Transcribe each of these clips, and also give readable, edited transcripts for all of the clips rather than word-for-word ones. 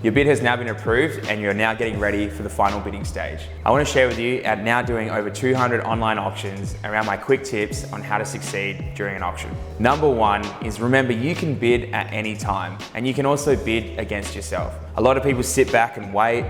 Your bid has now been approved and you're now getting ready for the final bidding stage. I want to share with you I'm now doing over 200 online auctions around my quick tips on how to succeed during an auction. Number one is remember you can bid at any time and you can also bid against yourself. A lot of people sit back and wait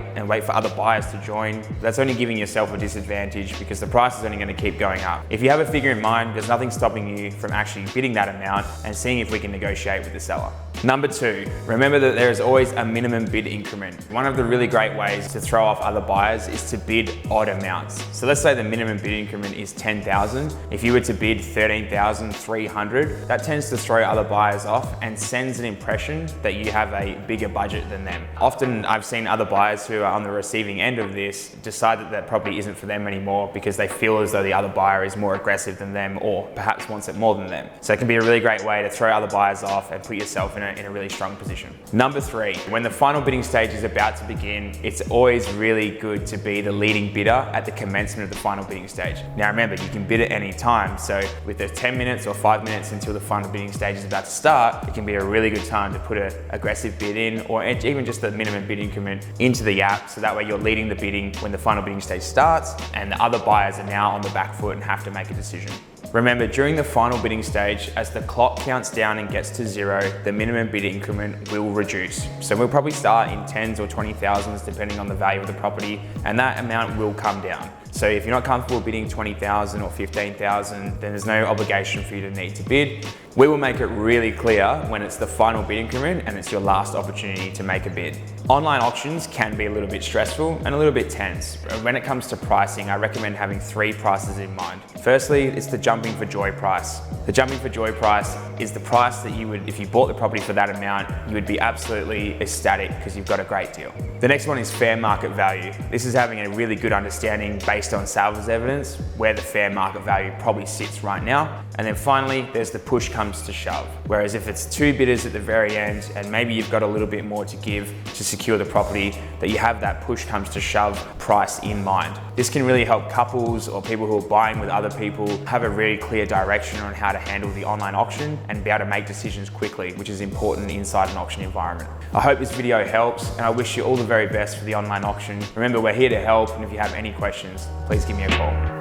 for other buyers to join. That's only giving yourself a disadvantage because the price is only going to keep going up. If you have a figure in mind, there's nothing stopping you from actually bidding that amount and seeing if we can negotiate with the seller. Number two, remember that there is always a minimum bid increment. One of the really great ways to throw off other buyers is to bid odd amounts. So let's say the minimum bid increment is 10,000. If you were to bid 13,300, that tends to throw other buyers off and sends an impression that you have a bigger budget than them. Often I've seen other buyers who are on the receiving end of this decide that that property isn't for them anymore because they feel as though the other buyer is more aggressive than them or perhaps wants it more than them. So it can be a really great way to throw other buyers off and put yourself in a really strong position. Number three, when the final bidding stage is about to begin, it's always really good to be the leading bidder at the commencement of the final bidding stage. Now remember, you can bid at any time, so with the 10 minutes or 5 minutes until the final bidding stage is about to start, it can be a really good time to put an aggressive bid in or even just the minimum bid increment into the app, so that way you're leading the bidding when the final bidding stage starts and the other buyers are now on the back foot and have to make a decision. Remember, during the final bidding stage, as the clock counts down and gets to zero, the minimum bid increment will reduce. So we'll probably start in tens or 20,000s depending on the value of the property, and that amount will come down. So if you're not comfortable bidding 20,000 or 15,000, then there's no obligation for you to need to bid. We will make it really clear when it's the final bid increment and it's your last opportunity to make a bid. Online auctions can be a little bit stressful and a little bit tense. When it comes to pricing, I recommend having 3 prices in mind. Firstly, it's the jumping for joy price. The jumping for joy price is the price that you would, if you bought the property for that amount, you would be absolutely ecstatic because you've got a great deal. The next one is fair market value. This is having a really good understanding based on salvage evidence where the fair market value probably sits right now. And then finally, there's the push comes to shove. Whereas if it's 2 bidders at the very end and maybe you've got a little bit more to give to secure the property, that you have that push comes to shove price in mind. This can really help couples or people who are buying with other people have a really clear direction on how to handle the online auction and be able to make decisions quickly, which is important inside an auction environment. I hope this video helps and I wish you all the very best for the online auction. Remember, we're here to help, and if you have any questions, please give me a call.